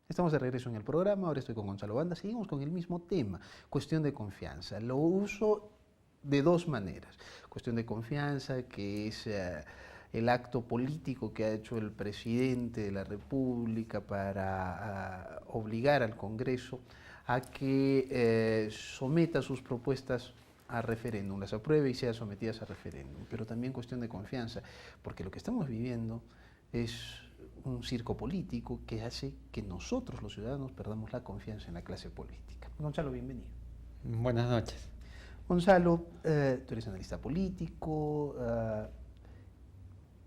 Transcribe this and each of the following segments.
Estamos de regreso en el programa, ahora estoy con Gonzalo Banda, seguimos con el mismo tema, cuestión de confianza. Lo uso de dos maneras. Cuestión de confianza, que es el acto político que ha hecho el presidente de la República para obligar al Congreso a que someta sus propuestas a referéndum, las apruebe y sean sometidas a referéndum. Pero también cuestión de confianza, porque lo que estamos viviendo es un circo político que hace que nosotros, los ciudadanos, perdamos la confianza en la clase política. Gonzalo, bienvenido. Buenas noches. Gonzalo, tú eres analista político.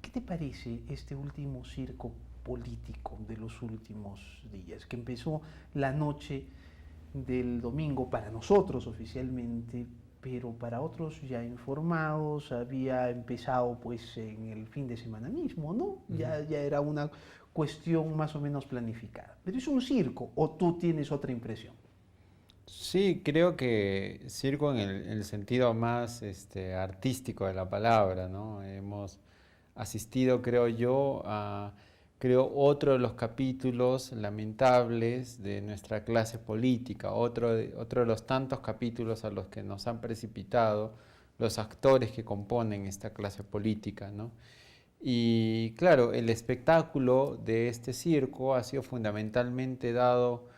¿Qué te parece este último circo político de los últimos días? Que empezó la noche del domingo para nosotros oficialmente, pero para otros ya informados había empezado pues en el fin de semana mismo, ¿no? Ya era una cuestión más o menos planificada. Pero es un circo, ¿o tú tienes otra impresión? Sí, creo que circo en el sentido más artístico de la palabra, ¿no? Hemos asistido, creo yo, a otro de los capítulos lamentables de nuestra clase política, otro de los tantos capítulos a los que nos han precipitado los actores que componen esta clase política, ¿no? Y claro, el espectáculo de este circo ha sido fundamentalmente dado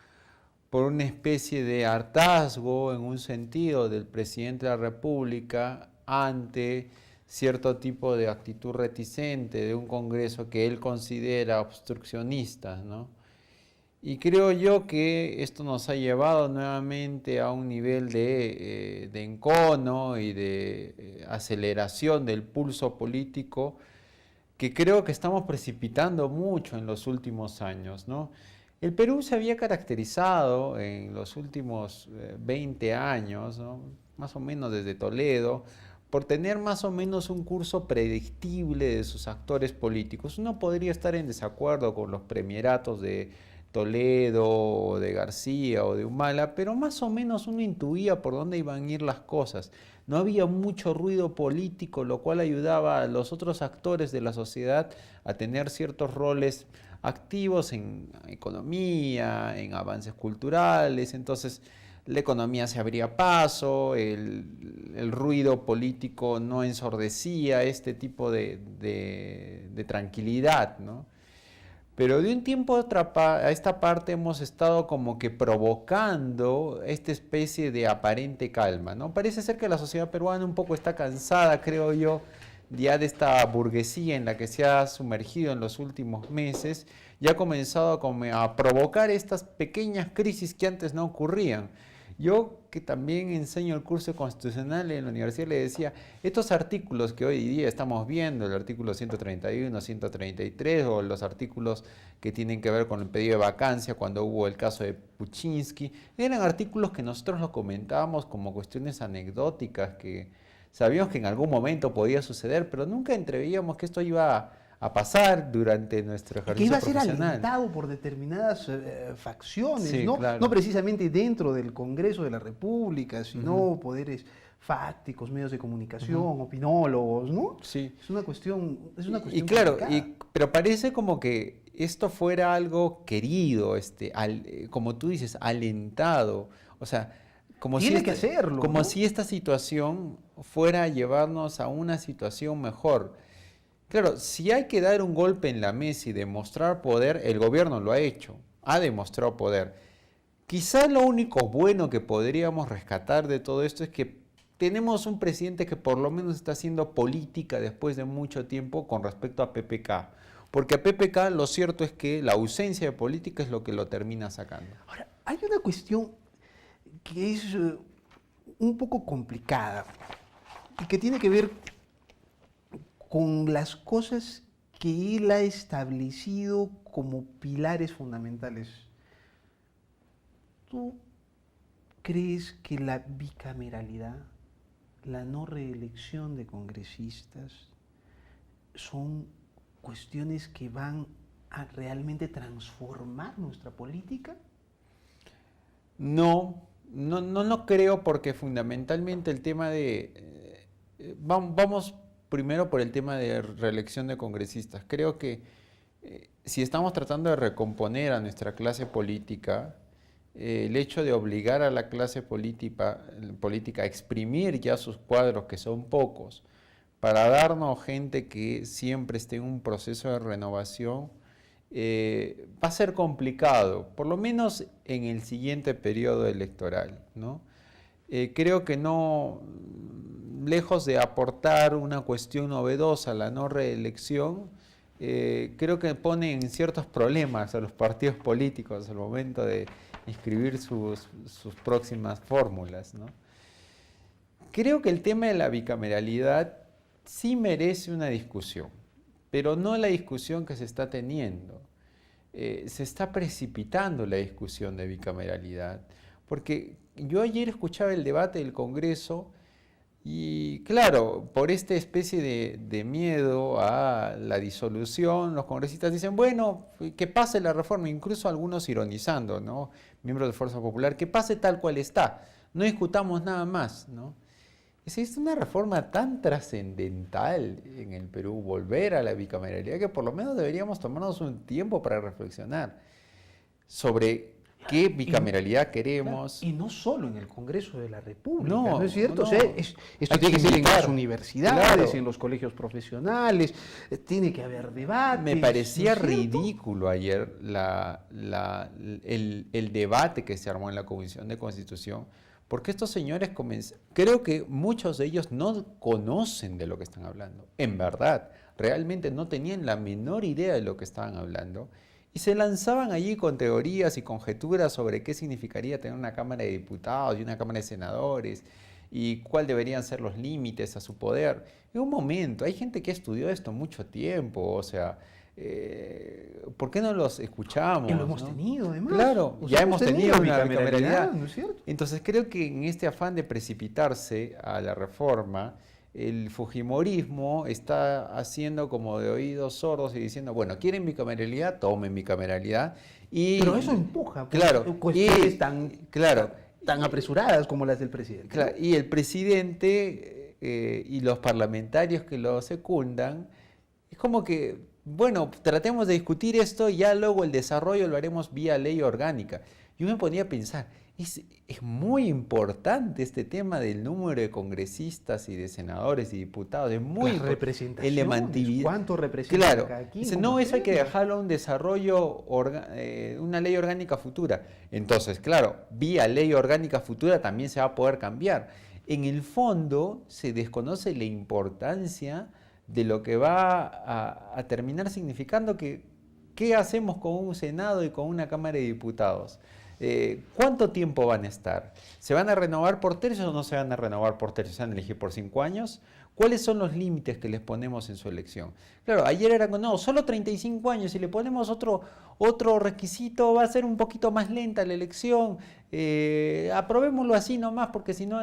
por una especie de hartazgo en un sentido del presidente de la República ante cierto tipo de actitud reticente de un Congreso que él considera obstruccionista, ¿no? Y creo yo que esto nos ha llevado nuevamente a un nivel de encono y de aceleración del pulso político que creo que estamos precipitando mucho en los últimos años, ¿no? El Perú se había caracterizado en los últimos 20 años, ¿no? Más o menos desde Toledo, por tener más o menos un curso predictible de sus actores políticos. Uno podría estar en desacuerdo con los premieratos de Toledo o de García o de Humala, pero más o menos uno intuía por dónde iban a ir las cosas. No había mucho ruido político, lo cual ayudaba a los otros actores de la sociedad a tener ciertos roles activos en economía, en avances culturales. Entonces la economía se abría paso, el ruido político no ensordecía este tipo de tranquilidad, ¿no? Pero de un tiempo a esta parte hemos estado como que provocando esta especie de aparente calma, ¿no? Parece ser que la sociedad peruana un poco está cansada, creo yo, ya de esta burguesía en la que se ha sumergido en los últimos meses y ha comenzado a provocar estas pequeñas crisis que antes no ocurrían. Yo, que también enseño el curso constitucional en la universidad, le decía, estos artículos que hoy día estamos viendo, el artículo 131, 133, o los artículos que tienen que ver con el pedido de vacancia cuando hubo el caso de Puchinsky, eran artículos que nosotros los comentábamos como cuestiones anecdóticas, que sabíamos que en algún momento podía suceder, pero nunca entreveíamos que esto iba a pasar durante nuestro Y que ejercicio iba a ser profesional. alentado por determinadas facciones, Sí, ¿no? claro. No precisamente dentro del Congreso de la República, sino poderes fácticos, medios de comunicación, opinólogos, ¿no? Sí. Es una Y cuestión claro, complicada. pero parece como que esto fuera algo querido, como tú dices, alentado. O sea, Tiene que hacerlo, como ¿no? si esta situación fuera a llevarnos a una situación mejor. Claro, si hay que dar un golpe en la mesa y demostrar poder, el gobierno lo ha hecho, ha demostrado poder. Quizás lo único bueno que podríamos rescatar de todo esto es que tenemos un presidente que por lo menos está haciendo política después de mucho tiempo con respecto a PPK. Porque a PPK lo cierto es que la ausencia de política es lo que lo termina sacando. Ahora, hay una cuestión que es un poco complicada y que tiene que ver con las cosas que él ha establecido como pilares fundamentales. ¿Tú crees que la bicameralidad, la no reelección de congresistas, son cuestiones que van a realmente transformar nuestra política? No, no lo creo porque fundamentalmente el tema vamos primero por el tema de reelección de congresistas. Creo que si estamos tratando de recomponer a nuestra clase política, el hecho de obligar a la clase política a exprimir ya sus cuadros, que son pocos, para darnos gente que siempre esté en un proceso de renovación, va a ser complicado, por lo menos en el siguiente periodo electoral, ¿no? Creo que no, lejos de aportar una cuestión novedosa a la no reelección, creo que pone en ciertos problemas a los partidos políticos al momento de inscribir sus próximas fórmulas, ¿no? Creo que el tema de la bicameralidad sí merece una discusión, pero no la discusión que se está teniendo. Se está precipitando la discusión de bicameralidad, porque yo ayer escuchaba el debate del Congreso y claro, por esta especie de miedo a la disolución, los congresistas dicen, bueno, que pase la reforma, incluso algunos ironizando, ¿no? Miembros de Fuerza Popular, que pase tal cual está, no discutamos nada más, ¿no? Es una reforma tan trascendental en el Perú, volver a la bicameralidad, que por lo menos deberíamos tomarnos un tiempo para reflexionar sobre qué bicameralidad queremos. Y no solo en el Congreso de la República, No, ¿no es cierto? no. O sea, esto tiene que ser en las universidades, en los colegios profesionales, tiene que haber debates. Me parecía ¿no es cierto? ridículo ayer el debate que se armó en la Comisión de Constitución, porque estos señores creo que muchos de ellos no conocen de lo que están hablando, en verdad, realmente no tenían la menor idea de lo que estaban hablando, y se lanzaban allí con teorías y conjeturas sobre qué significaría tener una Cámara de Diputados y una Cámara de Senadores, y cuál deberían ser los límites a su poder. En un momento, hay gente que estudió esto mucho tiempo, o sea, ¿por qué no los escuchamos? Y lo hemos ¿no? tenido, además. Claro, O ya sea, hemos tenido una bicameralidad. ¿no es cierto? Entonces creo que en este afán de precipitarse a la reforma, el fujimorismo está haciendo como de oídos sordos y diciendo, bueno, ¿quieren bicameralidad? Tomen bicameralidad. Pero eso empuja claro, cuestiones tan tan apresuradas como las del presidente. Claro, y el presidente y los parlamentarios que lo secundan, es como que, bueno, tratemos de discutir esto y ya luego el desarrollo lo haremos vía ley orgánica. Yo me ponía a pensar, es muy importante este tema del número de congresistas y de senadores y diputados, es muy representaciones, ¿cuánto representa claro, cada quien? dice, no, eso hay que dejarlo a un desarrollo, una ley orgánica futura. Entonces, claro, vía ley orgánica futura también se va a poder cambiar. En el fondo se desconoce la importancia de lo que va a terminar significando qué hacemos con un Senado y con una Cámara de Diputados. ¿Cuánto tiempo van a estar? ¿Se van a renovar por tercios o no se van a renovar por tercios? ¿Se van a elegir por 5 años? ¿Cuáles son los límites que les ponemos en su elección? Claro, ayer era no, solo 35 años, si le ponemos otro requisito va a ser un poquito más lenta la elección, aprobémoslo así nomás, porque si no,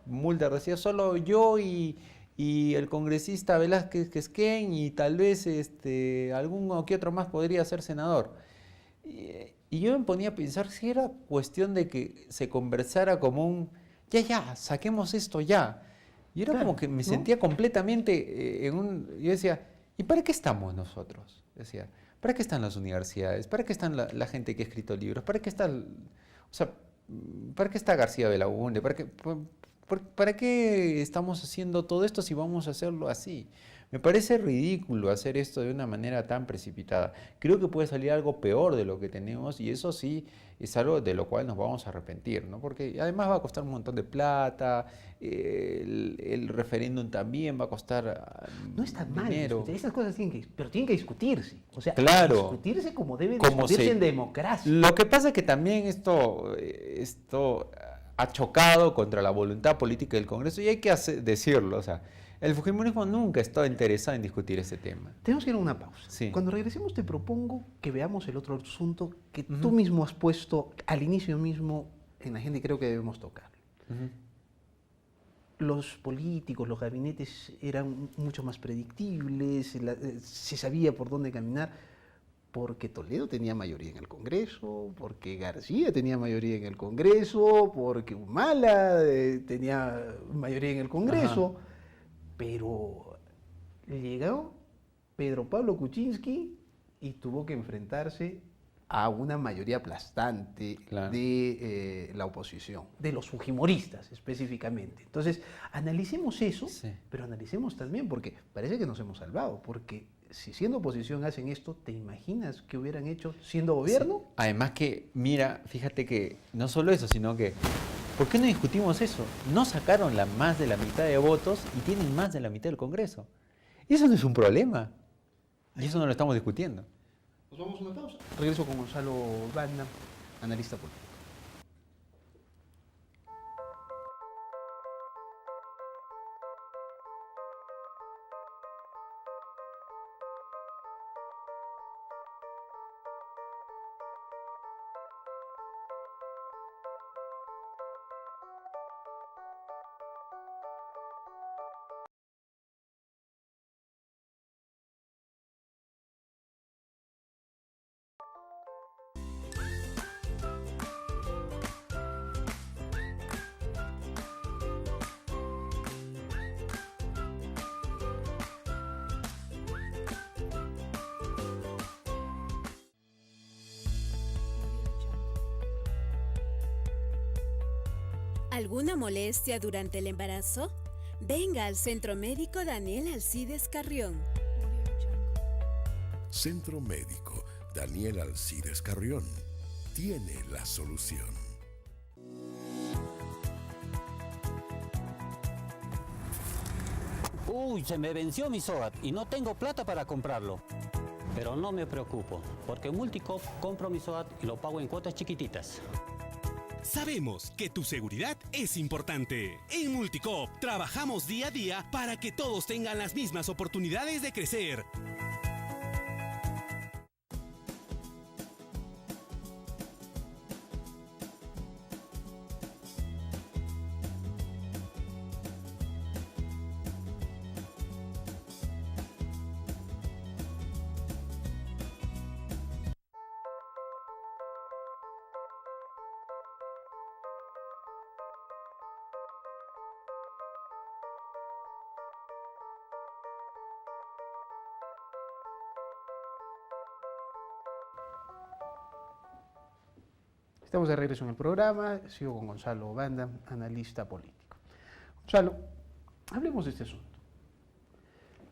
Mulder decía, solo yo y el congresista Velázquez Quesquén y tal vez alguno que otro más podría ser senador. Y yo me ponía a pensar si era cuestión de que se conversara como ya, saquemos esto ya. Y era como que me sentía completamente yo decía, ¿y para qué estamos nosotros? Decía, ¿para qué están las universidades? ¿Para qué están la gente que ha escrito libros? ¿Para qué ¿para qué está García Belaúnde? ¿Para qué estamos haciendo todo esto si vamos a hacerlo así? Me parece ridículo hacer esto de una manera tan precipitada. Creo que puede salir algo peor de lo que tenemos y eso sí es algo de lo cual nos vamos a arrepentir, ¿no? Porque además va a costar un montón de plata, el referéndum también va a costar no está dinero. Mal, esas cosas tienen que discutirse. O sea, claro, discutirse como debe discutirse en democracia. Lo que pasa es que también esto ha chocado contra la voluntad política del Congreso y hay que decirlo, o sea, el fujimorismo nunca ha estado interesado en discutir ese tema. Tenemos que ir a una pausa. Sí. Cuando regresemos te propongo que veamos el otro asunto que tú mismo has puesto al inicio mismo en la agenda y creo que debemos tocar. Los políticos, los gabinetes eran mucho más predictibles, se sabía por dónde caminar, porque Toledo tenía mayoría en el Congreso, porque García tenía mayoría en el Congreso, porque Humala tenía mayoría en el Congreso. Pero llegó Pedro Pablo Kuczynski y tuvo que enfrentarse a una mayoría aplastante Claro. de la oposición, de los fujimoristas específicamente. Entonces, analicemos eso, Sí. pero analicemos también, porque parece que nos hemos salvado, porque si siendo oposición hacen esto, ¿te imaginas que hubieran hecho siendo gobierno? Sí. Además que, mira, fíjate que no solo eso, sino que, ¿por qué no discutimos eso? No sacaron más de la mitad de votos y tienen más de la mitad del Congreso. Y eso no es un problema. Y eso no lo estamos discutiendo. Nos vamos a una pausa. Regreso con Gonzalo Banda, analista político. ¿Alguna molestia durante el embarazo? Venga al Centro Médico Daniel Alcides Carrión. Centro Médico Daniel Alcides Carrión tiene la solución. Uy, se me venció mi SOAT y no tengo plata para comprarlo. Pero no me preocupo, porque en Multicoop compro mi SOAT y lo pago en cuotas chiquititas. Sabemos que tu seguridad es importante. En Multicoop trabajamos día a día para que todos tengan las mismas oportunidades de crecer. Estamos de regreso en el programa, sigo con Gonzalo Banda, analista político. Gonzalo, hablemos de este asunto.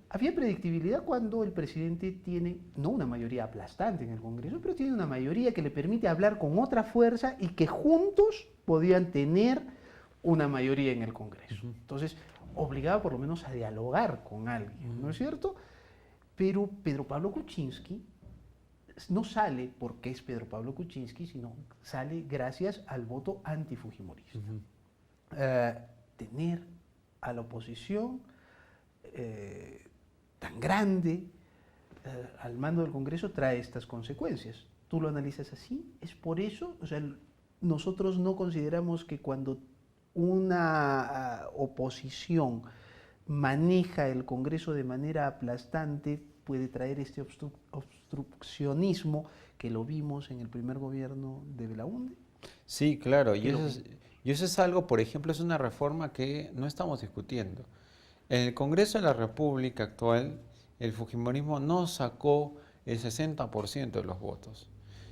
Había predictibilidad cuando el presidente tiene, no una mayoría aplastante en el Congreso, pero tiene una mayoría que le permite hablar con otra fuerza y que juntos podían tener una mayoría en el Congreso. Entonces, obligaba por lo menos a dialogar con alguien, ¿no es cierto? Pero Pedro Pablo Kuczynski no sale porque es Pedro Pablo Kuczynski, sino sale gracias al voto antifujimorista. Tener a la oposición tan grande al mando del Congreso trae estas consecuencias. ¿Tú lo analizas así? ¿Es por eso? O sea, nosotros no consideramos que cuando una oposición maneja el Congreso de manera aplastante puede traer este obstruccionismo que lo vimos en el primer gobierno de Belaúnde. Sí, claro, y eso es algo, por ejemplo, es una reforma que no estamos discutiendo. En el Congreso de la República actual, el fujimorismo no sacó el 60% de los votos,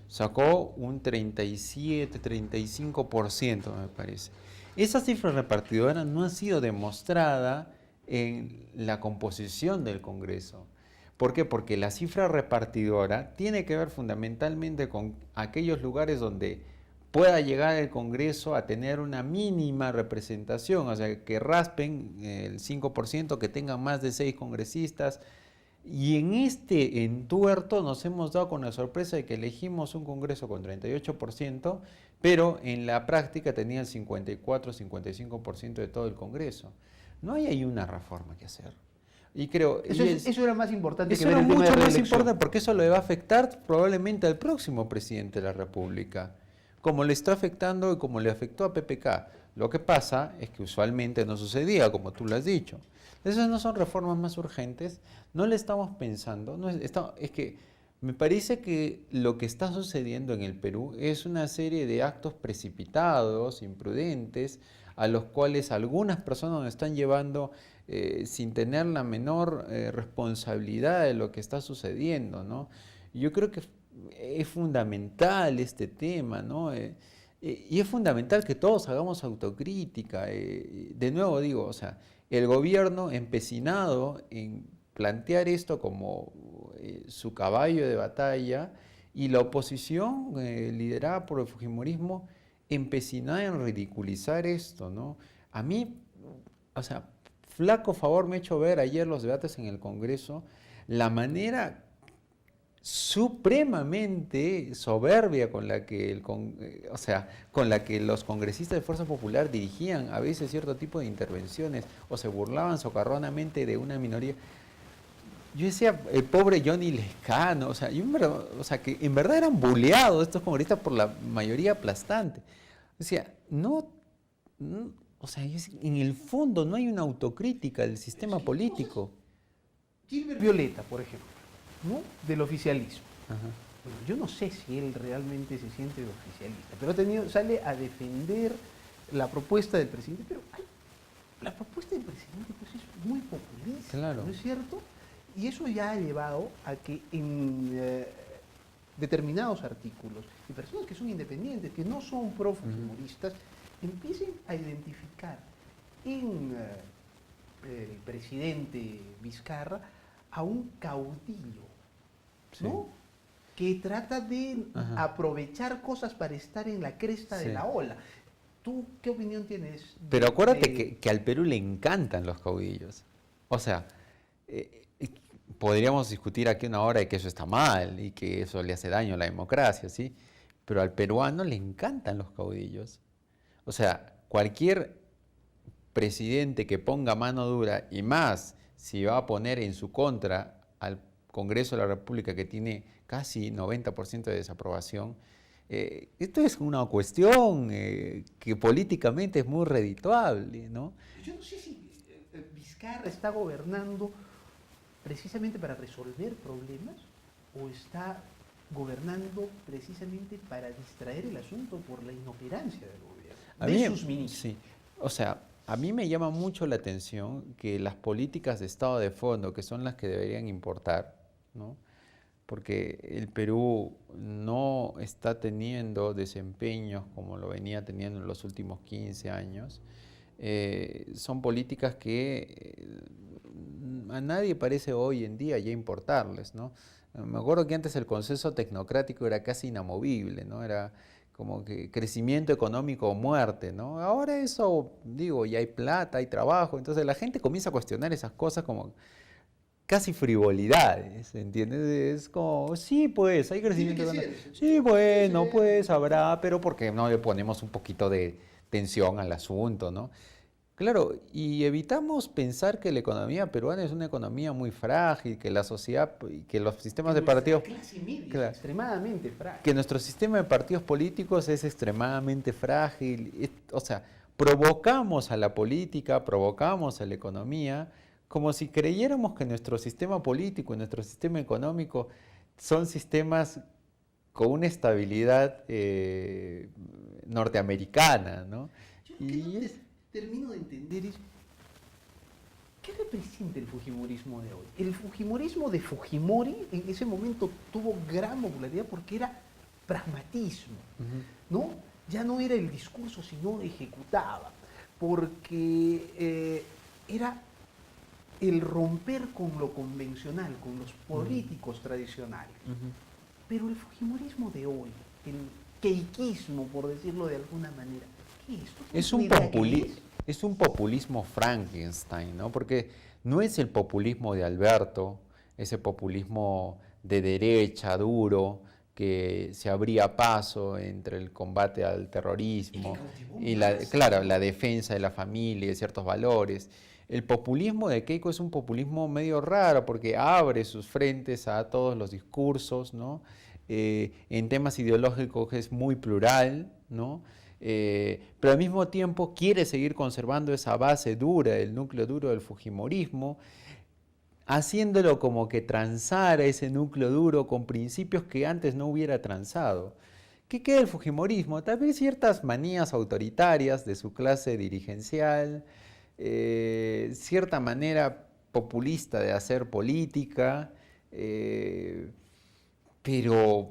sacó un 37, 35%, me parece. Esa cifra repartidora no ha sido demostrada en la composición del Congreso. ¿Por qué? Porque la cifra repartidora tiene que ver fundamentalmente con aquellos lugares donde pueda llegar el Congreso a tener una mínima representación, o sea, que raspen el 5%, que tengan más de 6 congresistas. Y en este entuerto nos hemos dado con la sorpresa de que elegimos un Congreso con 38%, pero en la práctica tenía el 54-55% de todo el Congreso. No hay ahí una reforma que hacer. Y creo eso era más importante eso que ver era el tema mucho de más reelección. importante porque eso le va a afectar probablemente al próximo presidente de la República, como le está afectando y como le afectó a PPK. Lo que pasa es que usualmente no sucedía, como tú lo has dicho. Esas no son reformas más urgentes, no le estamos pensando, es que me parece que lo que está sucediendo en el Perú es una serie de actos precipitados, imprudentes, a los cuales algunas personas nos están llevando sin tener la menor responsabilidad de lo que está sucediendo, ¿no? Yo creo que es fundamental este tema, ¿no? Y es fundamental que todos hagamos autocrítica. De nuevo digo, o sea, el gobierno empecinado en plantear esto como su caballo de batalla y la oposición liderada por el fujimorismo empecinada en ridiculizar esto, ¿no? A mí, o sea, flaco favor me ha hecho ver ayer los debates en el Congreso, la manera supremamente soberbia con la que o sea, con la que los congresistas de Fuerza Popular dirigían a veces cierto tipo de intervenciones o se burlaban socarronamente de una minoría. Yo decía, el pobre Johnny Lescano, o sea, que en verdad eran buleados estos congresistas por la mayoría aplastante. Decía, o sea, en el fondo no hay una autocrítica del sistema político. Gilbert Violeta, por ejemplo, ¿no? Del oficialismo. Ajá. Bueno, yo no sé si él realmente se siente oficialista, pero sale a defender la propuesta del presidente, pero la propuesta del presidente pues, es muy populista, Claro. ¿no es cierto? Y eso ya ha llevado a que en determinados artículos, y personas que son independientes, que no son pro-fujimoristas, empiecen a identificar en el presidente Vizcarra a un caudillo, ¿no? Sí. Que trata de Ajá. aprovechar cosas para estar en la cresta de Sí. la ola. ¿Tú qué opinión tienes? Pero acuérdate de- que al Perú le encantan los caudillos. O sea, podríamos discutir aquí una hora de que eso está mal y que eso le hace daño a la democracia, ¿sí? Pero al peruano le encantan los caudillos. O sea, cualquier presidente que ponga mano dura y más si va a poner en su contra al Congreso de la República que tiene casi 90% de desaprobación, esto es una cuestión que políticamente es muy redituable, ¿no? Yo no sé si Vizcarra está gobernando precisamente para resolver problemas o está gobernando precisamente para distraer el asunto por la inoperancia del gobierno, de sus ministros. Sí, o sea, a mí me llama mucho la atención que las políticas de estado de fondo, que son las que deberían importar, ¿no? Porque el Perú no está teniendo desempeños como lo venía teniendo en los últimos 15 años, son políticas que a nadie parece hoy en día ya importarles, ¿no? Me acuerdo que antes el consenso tecnocrático era casi inamovible, ¿no? Era como que crecimiento económico o muerte, ¿no? Ahora eso, digo, ya hay plata, hay trabajo, entonces la gente comienza a cuestionar esas cosas como casi frivolidades, ¿entiendes? Es como, sí, pues, hay crecimiento económico. Sí, bueno, pues habrá, pero ¿por qué no le ponemos un poquito de tensión al asunto, ¿no? Claro, y evitamos pensar que la economía peruana es una economía muy frágil, que la sociedad, que los sistemas de partidos, Clase media, Claro. extremadamente frágil. que nuestro sistema de partidos políticos es extremadamente frágil. O sea, provocamos a la política, provocamos a la economía, como si creyéramos que nuestro sistema político y nuestro sistema económico son sistemas con una estabilidad norteamericana, ¿no? Yo lo que no termino de entender es, ¿qué representa el fujimorismo de hoy? El fujimorismo de Fujimori en ese momento tuvo gran popularidad porque era pragmatismo, ¿no? Ya no era el discurso, sino ejecutaba, porque era el romper con lo convencional, con los políticos tradicionales. Pero el fujimorismo de hoy, el keikismo, por decirlo de alguna manera, ¿qué es? Es un populismo Frankenstein, ¿no? Porque no es el populismo de Alberto, ese populismo de derecha duro que se abría paso entre el combate al terrorismo y la defensa de la familia y de ciertos valores. El populismo de Keiko es un populismo medio raro porque abre sus frentes a todos los discursos, ¿no? En temas ideológicos es muy plural, ¿no? Pero al mismo tiempo quiere seguir conservando esa base dura, el núcleo duro del fujimorismo, haciéndolo como que transara ese núcleo duro con principios que antes no hubiera transado. ¿Qué queda del fujimorismo? Tal vez ciertas manías autoritarias de su clase dirigencial, cierta manera populista de hacer política, pero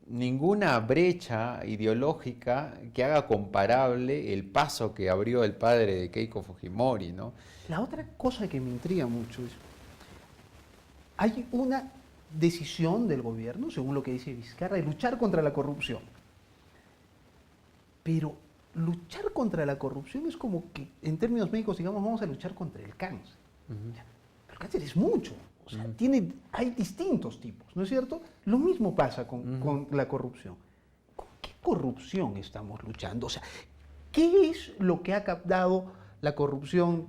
ninguna brecha ideológica que haga comparable el paso que abrió el padre de Keiko Fujimori, ¿no? La otra cosa que me intriga mucho es, hay una decisión del gobierno, según lo que dice Vizcarra, de luchar contra la corrupción. Pero luchar contra la corrupción es como que, en términos médicos, digamos, vamos a luchar contra el cáncer. Pero el cáncer es mucho. O sea, hay distintos tipos, ¿no es cierto? Lo mismo pasa con la corrupción. ¿Con qué corrupción estamos luchando? O sea, ¿qué es lo que ha captado la corrupción?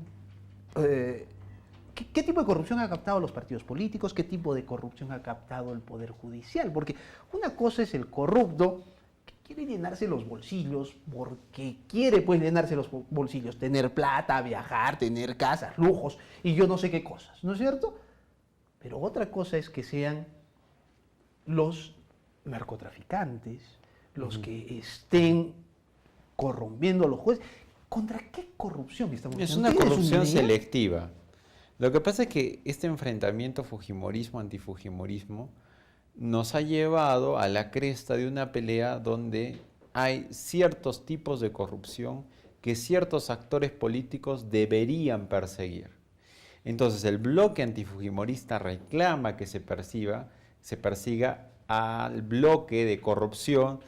¿Qué tipo de corrupción ha captado los partidos políticos? ¿Qué tipo de corrupción ha captado el Poder Judicial? Porque una cosa es el corrupto que quiere llenarse los bolsillos porque quiere pues llenarse los bolsillos, tener plata, viajar, tener casas, lujos y yo no sé qué cosas, ¿no es cierto? Pero otra cosa es que sean los narcotraficantes, los que estén corrompiendo a los jueces. ¿Contra qué corrupción estamos Es luchando? una ¿Tienes corrupción idea? selectiva. Lo que pasa es que este enfrentamiento fujimorismo-antifujimorismo nos ha llevado a la cresta de una pelea donde hay ciertos tipos de corrupción que ciertos actores políticos deberían perseguir. Entonces el bloque antifujimorista reclama que se persiga al bloque de corrupción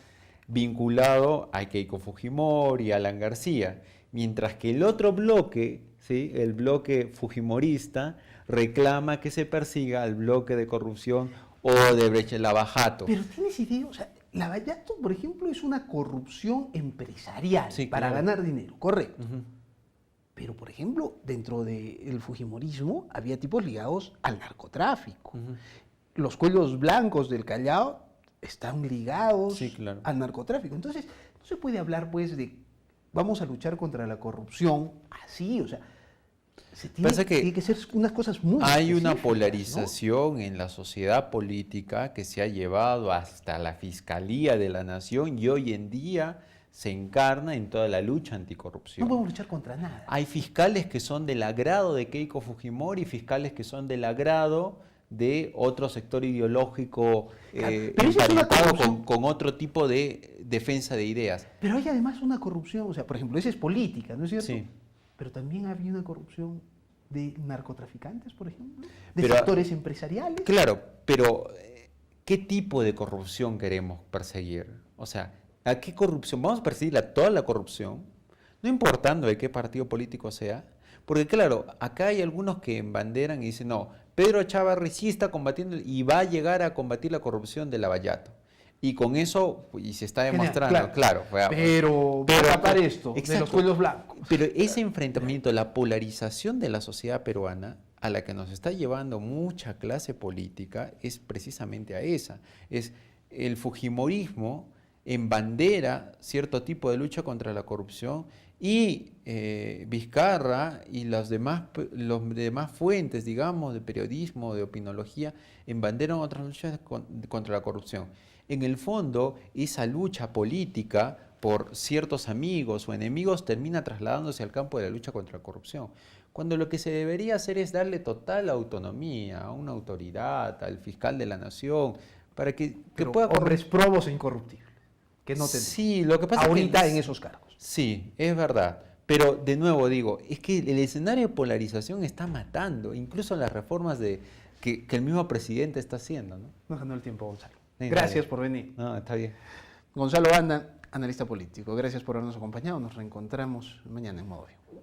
vinculado a Keiko Fujimori y a Alan García, mientras que el otro bloque, ¿sí?, el bloque fujimorista, reclama que se persiga al bloque de corrupción Odebrecht, Lavajato. Pero tienes idea, o sea, Lavallato, por ejemplo, es una corrupción empresarial para ganar dinero, correcto. Pero, por ejemplo, dentro del fujimorismo había tipos ligados al narcotráfico. Los cuellos blancos del Callao están ligados al narcotráfico. Entonces, no se puede hablar, pues, de vamos a luchar contra la corrupción así, o sea, tiene que ser unas cosas muy hay una específicas, polarización, ¿no?, en la sociedad política que se ha llevado hasta la Fiscalía de la Nación y hoy en día se encarna en toda la lucha anticorrupción. No podemos luchar contra nada. Hay fiscales que son del agrado de Keiko Fujimori y fiscales que son del agrado de otro sector ideológico emparentado con otro tipo de defensa de ideas. Pero hay además una corrupción, o sea, por ejemplo, esa es política, ¿no es cierto? Sí. Pero también había una corrupción de narcotraficantes, por ejemplo, de sectores empresariales. Claro, pero ¿qué tipo de corrupción queremos perseguir? O sea, ¿a qué corrupción? Vamos a perseguir a toda la corrupción, no importando de qué partido político sea, porque claro, acá hay algunos que embanderan y dicen, no, Pedro Chávez sí está combatiendo y va a llegar a combatir la corrupción de Lavallato. Y con eso, y se está demostrando, claro. Pero tapar esto, de los cuellos blancos. Pero ese enfrentamiento, la polarización de la sociedad peruana, a la que nos está llevando mucha clase política, es precisamente a esa. Es el fujimorismo embandera cierto tipo de lucha contra la corrupción y Vizcarra y los demás fuentes, digamos, de periodismo, de opinología, embanderan otras luchas contra la corrupción. En el fondo, esa lucha política por ciertos amigos o enemigos termina trasladándose al campo de la lucha contra la corrupción, cuando lo que se debería hacer es darle total autonomía a una autoridad, al fiscal de la nación, para que pueda... Hombres probos e incorruptibles, que no tenemos. Sí, lo que pasa ahorita es que en esos cargos. Sí, es verdad. Pero de nuevo digo, es que el escenario de polarización está matando, incluso las reformas que el mismo presidente está haciendo, ¿no? Nos ganó el tiempo, Gonzalo. Sí, Gracias por venir. No, está bien. Gonzalo Banda, analista político. Gracias por habernos acompañado. Nos reencontramos mañana en Modo Vivo.